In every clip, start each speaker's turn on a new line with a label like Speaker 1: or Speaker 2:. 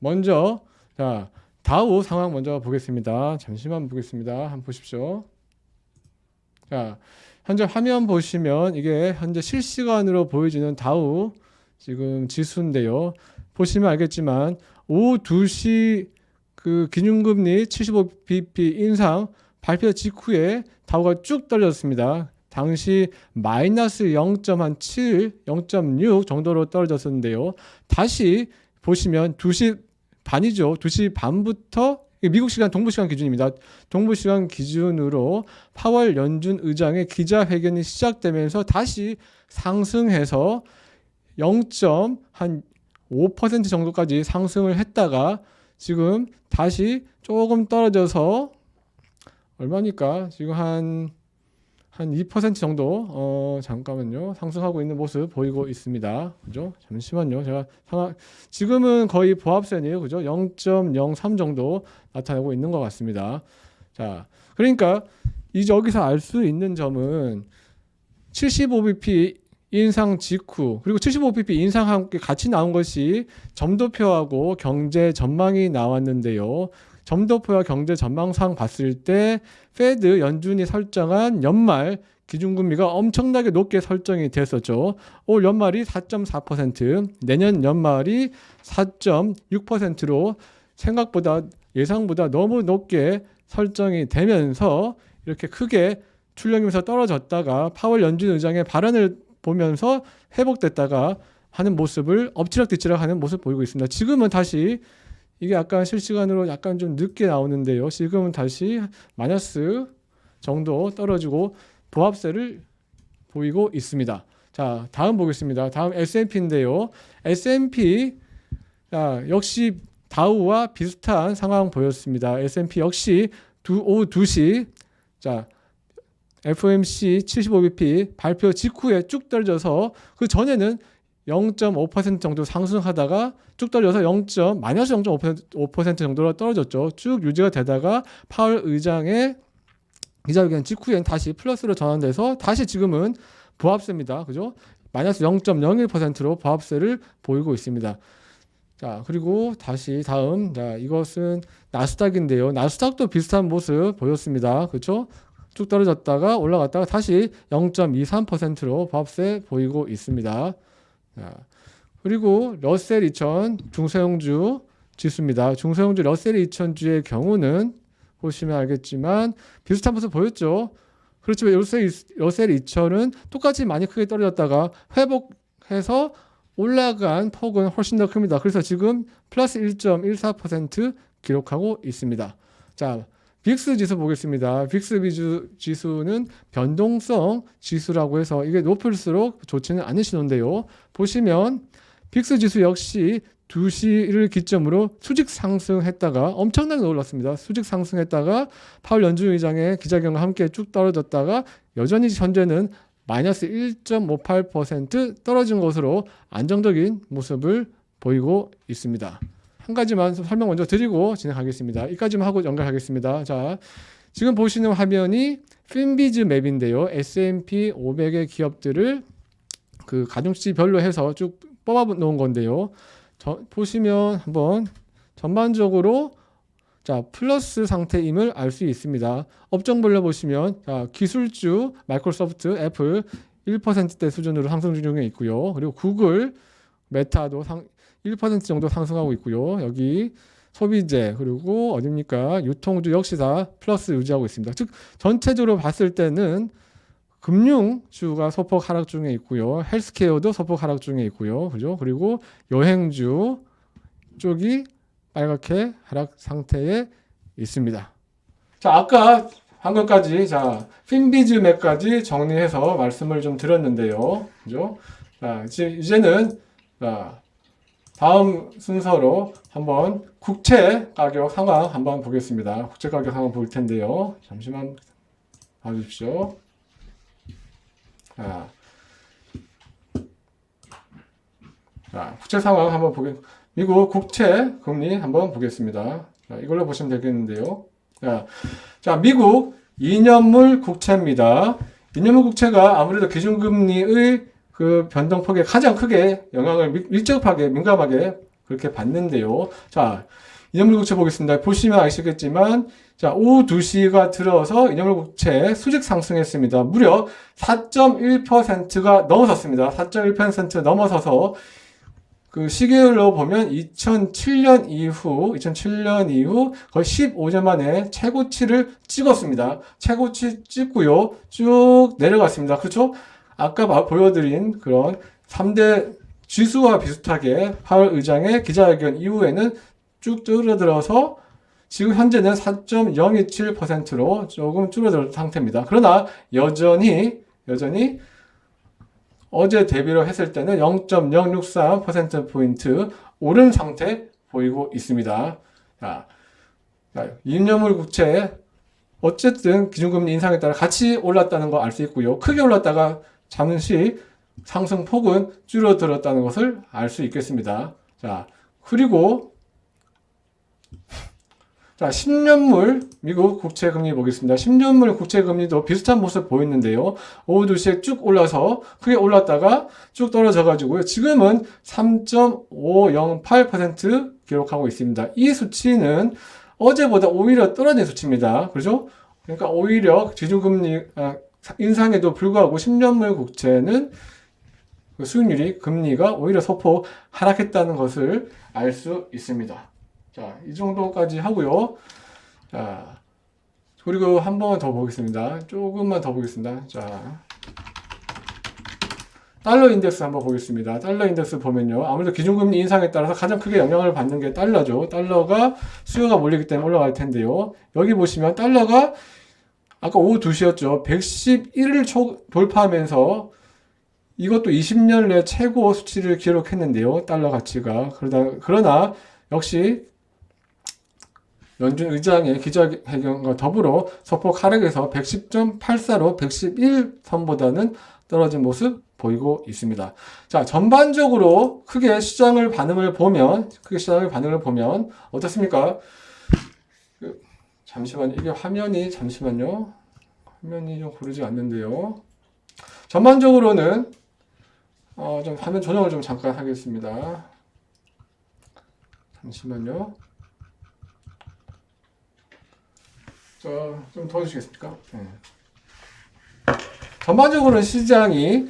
Speaker 1: 먼저 자 다우 상황 먼저 보겠습니다. 잠시만 보겠습니다. 한번 보십시오. 자, 현재 화면 보시면 이게 현재 실시간으로 보여지는 다우 지금 지수인데요. 보시면 알겠지만 오후 2시 그 기준금리 75bp 인상 발표 직후에 다우가 쭉 떨어졌습니다. 당시 마이너스 0.7, 0.6 정도로 떨어졌었는데요. 다시 보시면 2시 반이죠. 2시 반부터 미국 시간 동부 시간 기준입니다. 동부 시간 기준으로 파월 연준 의장의 기자회견이 시작되면서 다시 상승해서 0.5% 정도까지 상승을 했다가 지금 다시 조금 떨어져서 얼마니까 지금 한 2% 정도 잠깐만요. 상승하고 있는 모습 보이고 있습니다. 그죠? 잠시만요. 제가 지금은 거의 보합선이에요. 그죠? 0.03 정도 나타내고 있는 것 같습니다. 자, 그러니까 여기서 알 수 있는 점은 75bp 인상 직후 그리고 75bp 인상과 함께 같이 나온 것이 점도표하고 경제 전망이 나왔는데요. 점도표와 경제 전망상 봤을 때 페드 연준이 설정한 연말 기준금리가 엄청나게 높게 설정이 됐었죠. 올 연말이 4.4%, 내년 연말이 4.6%로 생각보다 예상보다 너무 높게 설정이 되면서 이렇게 크게 출렁이면서 떨어졌다가 파월 연준 의장의 발언을 보면서 회복됐다가 하는 모습을 엎치락뒤치락 하는 모습 보이고 있습니다. 지금은 다시 이게 약간 실시간으로 약간 좀 늦게 나오는데요. 지금은 다시 마이너스 정도 떨어지고 보합세를 보이고 있습니다. 자, 다음 보겠습니다. 다음 S&P인데요. S&P 역시 다우와 비슷한 상황 보였습니다. S&P 역시 오후 2시 자 FOMC 75bp 발표 직후에 쭉 떨어져서 그 전에는 0.5% 정도 상승하다가 쭉 떨어져서 마이너스 0.5% 정도로 떨어졌죠. 쭉 유지가 되다가 파월 의장의 기자회견 직후엔 다시 플러스로 전환돼서 다시 지금은 보합세입니다. 그죠? 마이너스 0.01%로 보합세를 보이고 있습니다. 자, 그리고 다시 다음, 자, 이것은 나스닥인데요. 나스닥도 비슷한 모습 보였습니다. 그렇죠? 쭉 떨어졌다가 올라갔다가 다시 0.23%로 보합세 보이고 있습니다. 자, 그리고 러셀 2000 중소형주 지수입니다. 중소형주 러셀 2000주의 경우는 보시면 알겠지만 비슷한 모습 보였죠. 그렇지만 러셀 2000은 똑같이 많이 크게 떨어졌다가 회복해서 올라간 폭은 훨씬 더 큽니다. 그래서 지금 플러스 1.14% 기록하고 있습니다. 자, 빅스 지수 보겠습니다. 빅스 지수는 변동성 지수라고 해서 이게 높을수록 좋지는 않은 신호인데요. 보시면 빅스 지수 역시 2시를 기점으로 수직 상승했다가 엄청나게 올랐습니다. 수직 상승했다가 파월 연준 의장의 기자회견과 함께 쭉 떨어졌다가 여전히 현재는 마이너스 1.58% 떨어진 것으로 안정적인 모습을 보이고 있습니다. 한 가지만 설명 먼저 드리고 진행하겠습니다. 이까지만 하고 연결하겠습니다. 자, 지금 보시는 화면이 핀비즈 맵인데요. S&P 500의 기업들을 그 가중치별로 해서 쭉 뽑아 놓은 건데요. 보시면 한번 전반적으로 자, 플러스 상태임을 알 수 있습니다. 업종별로 보시면 자, 기술주, 마이크로소프트, 애플 1%대 수준으로 상승 중에 있고요. 그리고 구글, 메타도 1% 정도 상승하고 있고요. 여기 소비재 그리고 어딥니까? 유통주 역시 다 플러스 유지하고 있습니다. 즉 전체적으로 봤을 때는 금융주가 소폭 하락 중에 있고요. 헬스케어도 소폭 하락 중에 있고요. 그죠? 그리고 여행주 쪽이 빨갛게 하락 상태에 있습니다. 자, 아까 방금까지 자, 핀비즈 맵까지 정리해서 말씀을 좀 드렸는데요. 그죠? 자, 이제는 자, 다음 순서로 한번 국채 가격 상황 한번 보겠습니다. 국채 가격 상황 볼 텐데요. 잠시만 봐주십시오. 자, 국채 상황 한번 미국 국채 금리 한번 보겠습니다. 자, 이걸로 보시면 되겠는데요. 자, 미국 2년물 국채입니다. 2년물 국채가 아무래도 기준금리의 그 변동폭에 가장 크게 영향을 밀접하게 민감하게 그렇게 봤는데요. 자, 이념물 국채 보겠습니다. 보시면 아시겠지만, 자, 오후 2시가 들어서 이념물 국채 수직 상승했습니다. 무려 4.1%가 넘어섰습니다. 4.1% 넘어서서 그 시계열로 보면 2007년 이후 거의 15년 만에 최고치를 찍었습니다. 최고치 찍고요. 쭉 내려갔습니다. 그렇죠? 아까 보여드린 그런 3대 지수와 비슷하게 파월 의장의 기자회견 이후에는 쭉 줄어들어서 지금 현재는 4.027%로 조금 줄어든 상태입니다. 그러나 여전히 어제 대비로 했을 때는 0.063%포인트 오른 상태 보이고 있습니다. 자, 이념물 국채 어쨌든 기준금리 인상에 따라 같이 올랐다는 거 알 수 있고요. 크게 올랐다가 잠시 상승폭은 줄어들었다는 것을 알 수 있겠습니다. 자, 그리고 자, 10년물 미국 국채 금리 보겠습니다. 10년물 국채 금리도 비슷한 모습 보였는데요. 오후 2시에 쭉 올라서 크게 올랐다가 쭉 떨어져 가지고요. 지금은 3.508% 기록하고 있습니다. 이 수치는 어제보다 오히려 떨어진 수치입니다. 그렇죠? 그러니까 오히려 기준금리 인상에도 불구하고 10년물 국채는 그 수익률이 금리가 오히려 소폭 하락했다는 것을 알 수 있습니다. 자, 이 정도까지 하고요. 자, 그리고 한 번 더 보겠습니다. 조금만 더 보겠습니다. 자, 달러 인덱스 한번 보겠습니다. 달러 인덱스 보면요. 아무래도 기준금리 인상에 따라서 가장 크게 영향을 받는 게 달러죠. 달러가 수요가 몰리기 때문에 올라갈 텐데요. 여기 보시면 달러가 아까 오후 2시였죠. 111을 돌파하면서 이것도 20년 내 최고 수치를 기록했는데요. 달러 가치가. 그러나 역시 연준 의장의 기자회견과 더불어 소폭 하락해서 110.84로 111선보다는 떨어진 모습 보이고 있습니다. 자, 전반적으로 크게 시장을 반응을 보면 어떻습니까? 잠시만요. 이게 화면이 좀 고르지 않는데요. 전반적으로는 좀 화면 조정을 좀 잠깐 하겠습니다. 잠시만요. 자, 좀 도와주시겠습니까? 네. 전반적으로는 시장이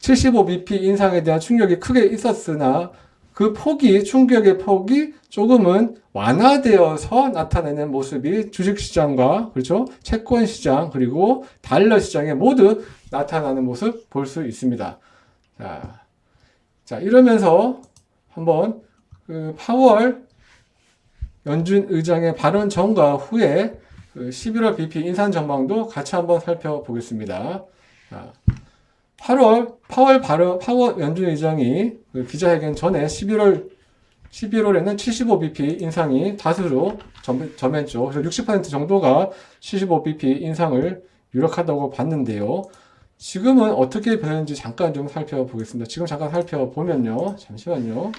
Speaker 1: 75bp 인상에 대한 충격이 크게 있었으나 그 충격의 폭이 조금은 완화되어서 나타내는 모습이 주식시장과, 그렇죠? 채권시장, 그리고 달러 시장에 모두 나타나는 모습 볼 수 있습니다. 자, 이러면서 한번 그 파월 연준 의장의 발언 전과 후에 그 11월 BP 인상 전망도 같이 한번 살펴보겠습니다. 자, 파월 연준 의장이 그 기자회견 전에 11월에는 75bp 인상이 다수로 점했죠. 그래서 60% 정도가 75bp 인상을 유력하다고 봤는데요. 지금은 어떻게 변했는지 잠깐 좀 살펴보겠습니다. 지금 잠깐 살펴보면요. 잠시만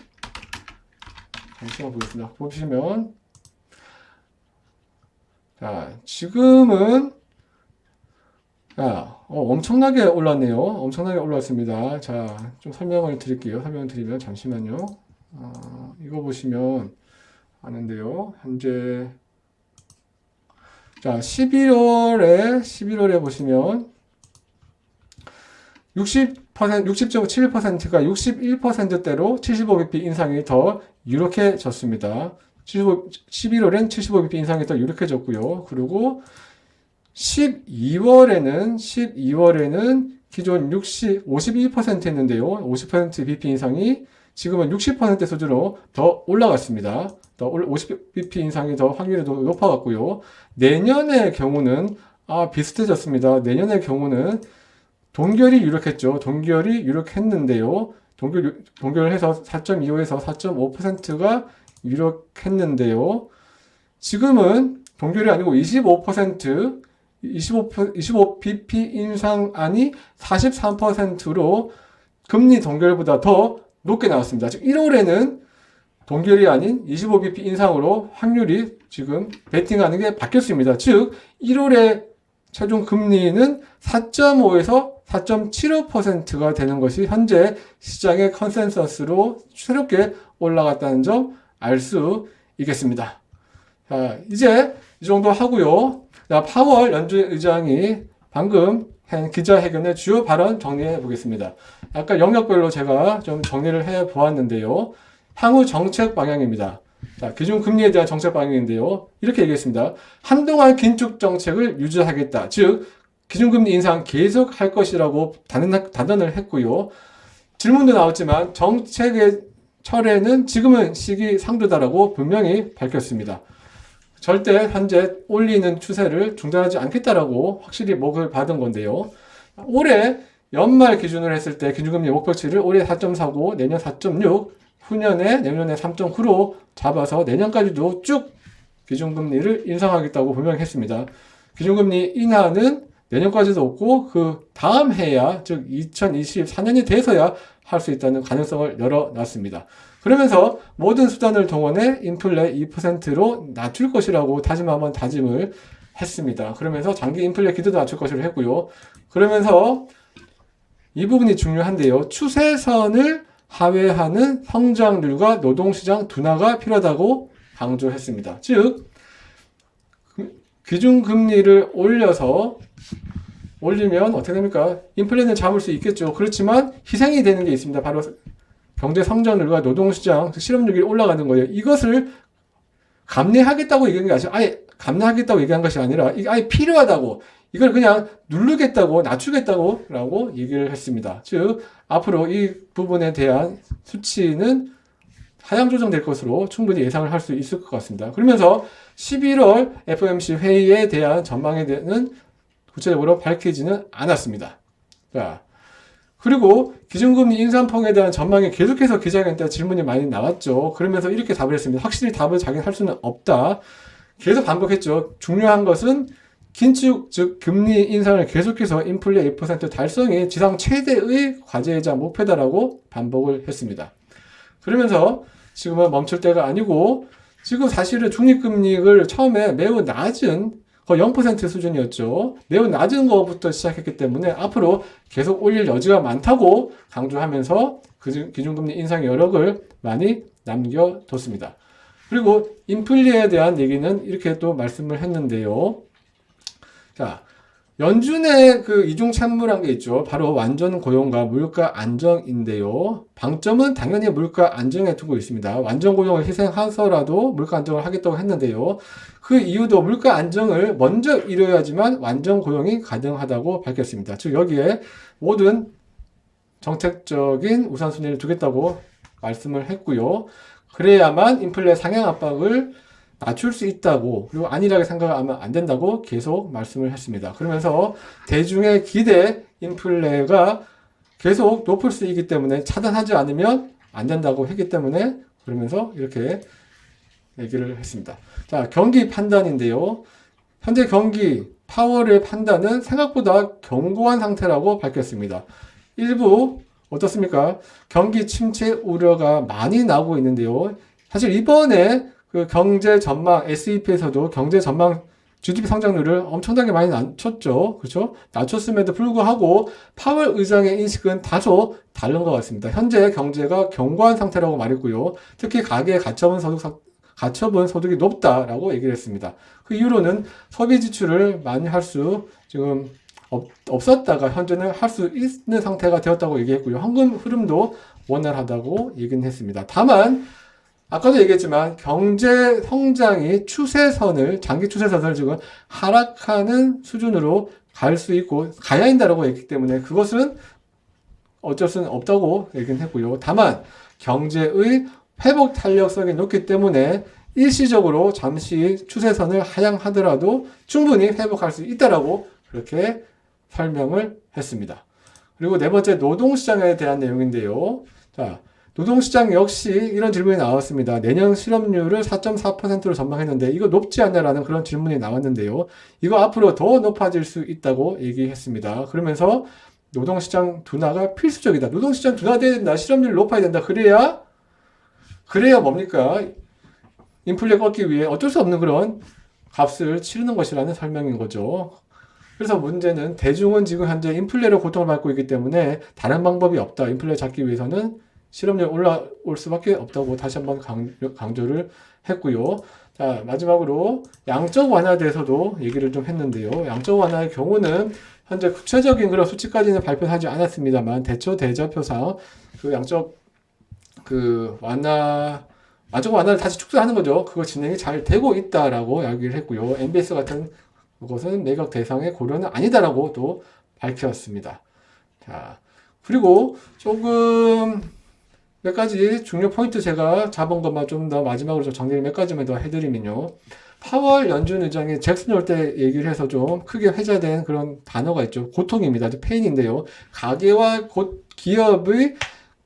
Speaker 1: 보겠습니다. 보시면 자, 지금은 엄청나게 올랐네요. 엄청나게 올랐습니다. 자, 좀 설명을 드릴게요. 설명을 드리면 잠시만요. 이거 보시면 아는데요. 현재 자, 11월에 보시면 60.7%가 61%대로 75bp 인상이 더 유력해졌습니다. 11월엔 75bp 인상이 더 유력해졌고요. 그리고 12월에는 기존 52%였는데요. 50% bp 인상이 지금은 60% 수준으로 더 올라갔습니다. 50bp 인상이 더 확률이 더 높아갔고요. 내년의 경우는 비슷해졌습니다. 내년의 경우는 동결이 유력했죠. 동결이 유력했는데요. 동결을 해서 4.25에서 4.5%가 유력했는데요. 지금은 동결이 아니고 25bp 인상안이 43%로 금리 동결보다 더 높게 나왔습니다. 즉 1월에는 동결이 아닌 25bp 인상으로 확률이 지금 베팅하는 게 바뀌었습니다. 즉 1월에 최종 금리는 4.5에서 4.75%가 되는 것이 현재 시장의 컨센서스로 새롭게 올라갔다는 점 알 수 있겠습니다. 자, 이제 이 정도 하고요. 자, 파월 연준 의장이 방금 한 기자회견의 주요 발언 정리해 보겠습니다. 약간 영역별로 제가 좀 정리를 해 보았는데요. 향후 정책 방향입니다. 자, 기준금리에 대한 정책 방향인데요. 이렇게 얘기했습니다. 한동안 긴축 정책을 유지하겠다. 즉, 기준금리 인상 계속 할 것이라고 단언을 했고요. 질문도 나왔지만 정책의 철회는 지금은 시기상조다라고 분명히 밝혔습니다. 절대 현재 올리는 추세를 중단하지 않겠다라고 확실히 목을 받은 건데요. 올해 연말 기준으로 했을 때 기준금리 목표치를 올해 4.4고 내년 4.6, 후년에 내년에 3.9로 잡아서 내년까지도 쭉 기준금리를 인상하겠다고 분명히 했습니다. 기준금리 인하는 내년까지도 없고 그 다음 해야 즉 2024년이 돼서야 할 수 있다는 가능성을 열어놨습니다. 그러면서 모든 수단을 동원해 인플레 2%로 낮출 것이라고 다짐하면 다짐을 했습니다. 그러면서 장기 인플레 기대도 낮출 것으로 했고요. 그러면서 이 부분이 중요한데요. 추세선을 하회하는 성장률과 노동시장 둔화가 필요하다고 강조했습니다. 즉 기준금리를 올리면 어떻게 됩니까? 인플레는 잡을 수 있겠죠. 그렇지만 희생이 되는 게 있습니다. 바로 경제 성장률과 노동시장, 실업률이 올라가는 거예요. 이것을 감내하겠다고 얘기한 게 아니라, 아예 감내하겠다고 얘기한 것이 아니라, 이게 아예 필요하다고, 이걸 그냥 누르겠다고, 낮추겠다고, 라고 얘기를 했습니다. 즉, 앞으로 이 부분에 대한 수치는 하향 조정될 것으로 충분히 예상을 할 수 있을 것 같습니다. 그러면서 11월 FOMC 회의에 대한 전망에 대한 구체적으로 밝히지는 않았습니다. 자, 그리고 기준금리 인상폭에 대한 전망이 계속해서 기자회견 때 질문이 많이 나왔죠. 그러면서 이렇게 답을 했습니다. 확실히 답을 자기는 할 수는 없다. 계속 반복했죠. 중요한 것은 긴축, 즉 금리 인상을 계속해서 인플레 2% 달성이 지상 최대의 과제이자 목표다라고 반복을 했습니다. 그러면서 지금은 멈출 때가 아니고 지금 사실은 중립금리를 처음에 매우 낮은 거의 0% 수준이었죠. 매우 낮은 것부터 시작했기 때문에 앞으로 계속 올릴 여지가 많다고 강조하면서 기준금리 인상의 여력을 많이 남겨뒀습니다. 그리고 인플레에 대한 얘기는 이렇게 또 말씀을 했는데요. 자, 연준의 그 이중 찬물한 게 있죠. 바로 완전 고용과 물가 안정인데요. 방점은 당연히 물가 안정에 두고 있습니다. 완전 고용을 희생하서라도 물가 안정을 하겠다고 했는데요. 그 이유도 물가 안정을 먼저 이뤄야지만 완전 고용이 가능하다고 밝혔습니다. 즉 여기에 모든 정책적인 우선순위를 두겠다고 말씀을 했고요. 그래야만 인플레 상향 압박을 낮출 수 있다고, 그리고 안일하게 생각하면 안 된다고 계속 말씀을 했습니다. 그러면서 대중의 기대 인플레가 계속 높을 수 있기 때문에 차단하지 않으면 안 된다고 했기 때문에 그러면서 이렇게 얘기를 했습니다. 자, 경기 판단인데요. 현재 경기 파월의 판단은 생각보다 견고한 상태라고 밝혔습니다. 일부 어떻습니까? 경기 침체 우려가 많이 나오고 있는데요. 사실 이번에 그 경제 전망, SEP에서도 경제 전망 GDP 성장률을 엄청나게 많이 낮췄죠. 그렇죠? 낮췄음에도 불구하고 파월 의장의 인식은 다소 다른 것 같습니다. 현재 경제가 견고한 상태라고 말했고요. 특히 가계 가처분 소득이 높다라고 얘기를 했습니다. 그 이유로는 소비 지출을 많이 할 수 지금 없었다가 현재는 할 수 있는 상태가 되었다고 얘기했고요. 현금 흐름도 원활하다고 얘기는 했습니다. 다만 아까도 얘기했지만 경제 성장이 장기 추세선을 지금 하락하는 수준으로 갈 수 있고 가야 한다라고 했기 때문에 그것은 어쩔 수는 없다고 얘기는 했고요. 다만 경제의 회복 탄력성이 높기 때문에 일시적으로 잠시 추세선을 하향하더라도 충분히 회복할 수 있다라고 그렇게 설명을 했습니다. 그리고 네 번째 노동시장에 대한 내용인데요. 자, 노동시장 역시 이런 질문이 나왔습니다. 내년 실업률을 4.4%로 전망했는데 이거 높지 않나라는 그런 질문이 나왔는데요. 이거 앞으로 더 높아질 수 있다고 얘기했습니다. 그러면서 노동시장 둔화가 필수적이다. 노동시장 둔화돼야 된다. 실업률 높아야 된다. 그래야 뭡니까? 인플레 꺾기 위해 어쩔 수 없는 그런 값을 치르는 것이라는 설명인 거죠. 그래서 문제는 대중은 지금 현재 인플레로 고통을 받고 있기 때문에 다른 방법이 없다. 인플레 잡기 위해서는 실업률이 올라올 수밖에 없다고 다시 한번 강조를 했고요. 자, 마지막으로 양적 완화에 대해서도 얘기를 좀 했는데요. 양적 완화의 경우는 현재 구체적인 그런 수치까지는 발표하지 않았습니다만 대처 대자표상 그 양적 완화를 다시 축소하는 거죠. 그거 진행이 잘 되고 있다라고 얘기를 했고요. MBS 같은 것은 매각 대상의 고려는 아니다라고 또 밝혔습니다. 자, 그리고 조금 몇 가지 중요 포인트 제가 잡은 것만 좀 더 마지막으로 좀 정리를 몇 가지만 더 해드리면요. 파월 연준 의장이 잭슨 홀 때 얘기를 해서 좀 크게 회자된 그런 단어가 있죠. 고통입니다. 페인인데요. 가계와 기업의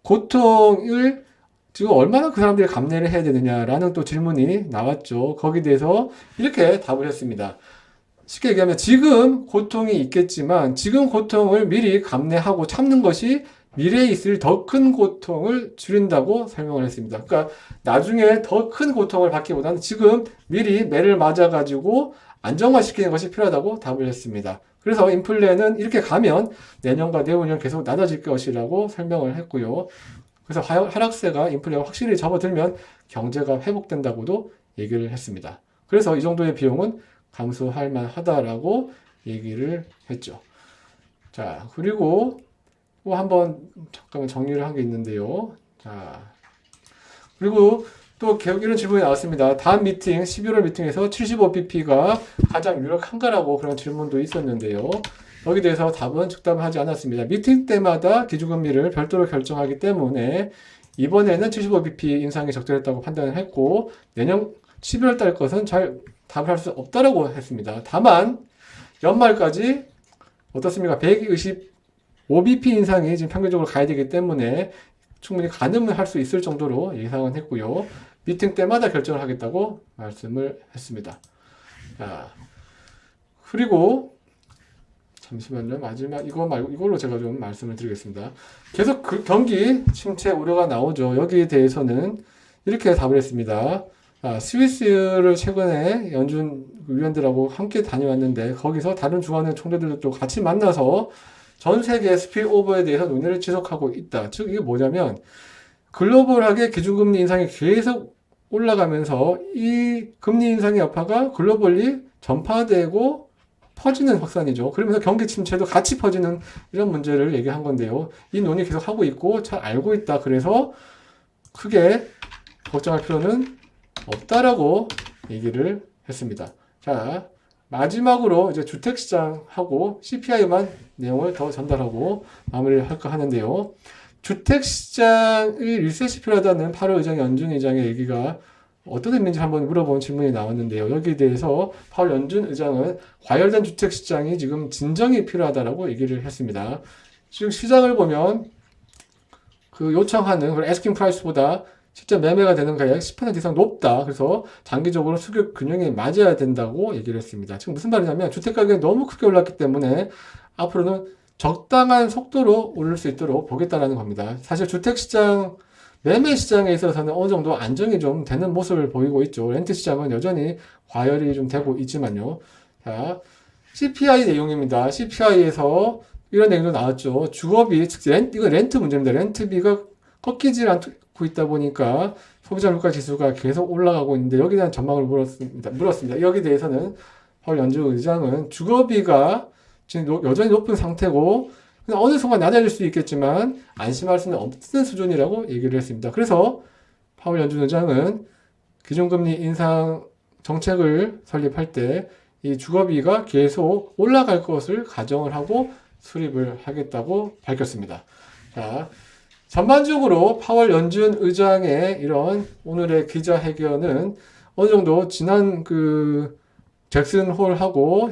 Speaker 1: 고통을 지금 얼마나 그 사람들이 감내를 해야 되느냐라는 또 질문이 나왔죠. 거기에 대해서 이렇게 답을 했습니다. 쉽게 얘기하면 지금 고통이 있겠지만 지금 고통을 미리 감내하고 참는 것이 미래에 있을 더 큰 고통을 줄인다고 설명을 했습니다. 그러니까 나중에 더 큰 고통을 받기보다는 지금 미리 매를 맞아가지고 안정화시키는 것이 필요하다고 답을 했습니다. 그래서 인플레는 이렇게 가면 내년과 내후년 계속 낮아질 것이라고 설명을 했고요. 그래서 하락세가 인플레가 확실히 접어들면 경제가 회복된다고도 얘기를 했습니다. 그래서 이 정도의 비용은 감수할 만하다라고 얘기를 했죠. 자, 그리고 또 한번 잠깐만 정리를 한 게 있는데요. 자, 그리고 또 계속 이런 질문이 나왔습니다. 다음 미팅, 11월 미팅에서 75bp가 가장 유력한가라고 그런 질문도 있었는데요. 여기 대해서 답은 즉답을 하지 않았습니다. 미팅 때마다 기준금리를 별도로 결정하기 때문에 이번에는 75bp 인상이 적절했다고 판단을 했고 내년 11월 달 것은 잘 답을 할 수 없다라고 했습니다. 다만 연말까지 어떻습니까? 125bp 인상이 지금 평균적으로 가야 되기 때문에 충분히 가늠을 할 수 있을 정도로 예상은 했고요. 미팅 때마다 결정을 하겠다고 말씀을 했습니다. 자, 그리고 잠시만요. 마지막 이거 말고 이걸로 제가 좀 말씀을 드리겠습니다. 계속 그 경기 침체 우려가 나오죠. 여기에 대해서는 이렇게 답을 했습니다. 스위스를 최근에 연준 위원들하고 함께 다녀왔는데 거기서 다른 중앙은행 총재들도 같이 만나서 전 세계 스필오버에 대해서 논의를 지속하고 있다. 즉 이게 뭐냐면 글로벌하게 기준금리 인상이 계속 올라가면서 이 금리 인상의 여파가 글로벌리 전파되고 퍼지는 확산이죠. 그러면서 경기 침체도 같이 퍼지는 이런 문제를 얘기한 건데요. 이 논의 계속 하고 있고 잘 알고 있다. 그래서 크게 걱정할 필요는 없다라고 얘기를 했습니다. 자, 마지막으로 이제 주택시장하고 CPI만 내용을 더 전달하고 마무리를 할까 하는데요. 주택시장의 리셋이 필요하다는 8월 의장 연준 의장의 얘기가 어떤 의미인지 한번 물어본 질문이 나왔는데요. 여기에 대해서 8월 연준 의장은 과열된 주택시장이 지금 진정이 필요하다라고 얘기를 했습니다. 지금 시장을 보면 그 요청하는 그런 애스킹 프라이스보다 실제 매매가 되는 가액 10% 이상 높다. 그래서 장기적으로 수급 균형이 맞아야 된다고 얘기를 했습니다. 지금 무슨 말이냐면 주택 가격이 너무 크게 올랐기 때문에 앞으로는 적당한 속도로 오를 수 있도록 보겠다라는 겁니다. 사실 주택시장, 매매 시장에 있어서는 어느 정도 안정이 좀 되는 모습을 보이고 있죠. 렌트 시장은 여전히 과열이 좀 되고 있지만요. 자, CPI 내용입니다. CPI에서 이런 내용도 나왔죠. 주거비, 즉 이건 렌트 문제입니다. 렌트비가 꺾이지 않고 있다 보니까 소비자 물가 지수가 계속 올라가고 있는데 여기에 대한 전망을 물었습니다. 여기 대해서는 펄 연준 의장은 주거비가 지금 여전히 높은 상태고 어느 순간 낮아질 수 있겠지만 안심할 수는 없는 수준이라고 얘기를 했습니다. 그래서 파월 연준 의장은 기준금리 인상 정책을 설립할 때 이 주거비가 계속 올라갈 것을 가정을 하고 수립을 하겠다고 밝혔습니다. 자, 전반적으로 파월 연준 의장의 이런 오늘의 기자회견은 어느 정도 지난 그 잭슨 홀하고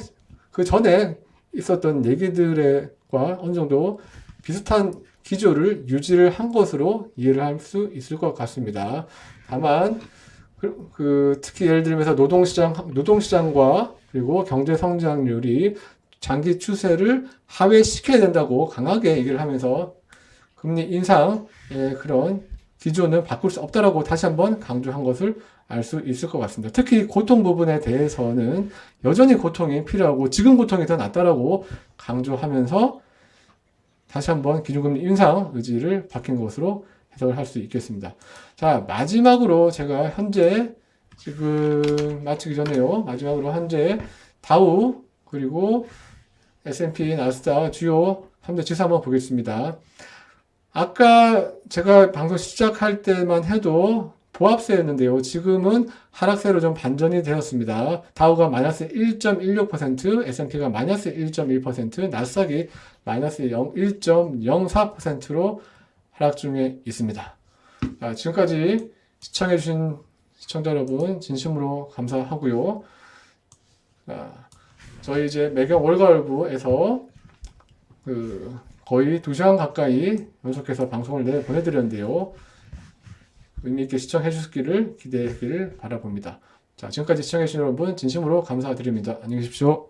Speaker 1: 그 전에 있었던 얘기들과 어느 정도 비슷한 기조를 유지를 한 것으로 이해를 할 수 있을 것 같습니다. 다만 특히 예를 들면서 노동시장과 그리고 경제 성장률이 장기 추세를 하회시켜야 된다고 강하게 얘기를 하면서 금리 인상의 그런 기조는 바꿀 수 없다라고 다시 한번 강조한 것을 알 수 있을 것 같습니다. 특히 고통 부분에 대해서는 여전히 고통이 필요하고 지금 고통이 더 낫다라고 강조하면서 다시 한번 기준금리 인상 의지를 밝힌 것으로 해석을 할 수 있겠습니다. 자, 마지막으로 제가 현재 지금 마치기 전에요. 마지막으로 현재 다우 그리고 S&P, 나스닥 주요 3대 지수 한번 보겠습니다. 아까 제가 방송 시작할 때만 해도 보합세였는데요. 지금은 하락세로 좀 반전이 되었습니다. 다우가 마이너스 1.16%, S&P가 마이너스 1.1%, 나스닥이 마이너스 1.04%로 하락 중에 있습니다. 지금까지 시청해주신 시청자 여러분 진심으로 감사하고요. 저희 이제 매경 월가을부에서 거의 2시간 가까이 연속해서 방송을 보내드렸는데요. 의미있게 시청해 주시기를 기대하기를 바라봅니다. 자, 지금까지 시청해주신 여러분 진심으로 감사드립니다. 안녕히 계십시오.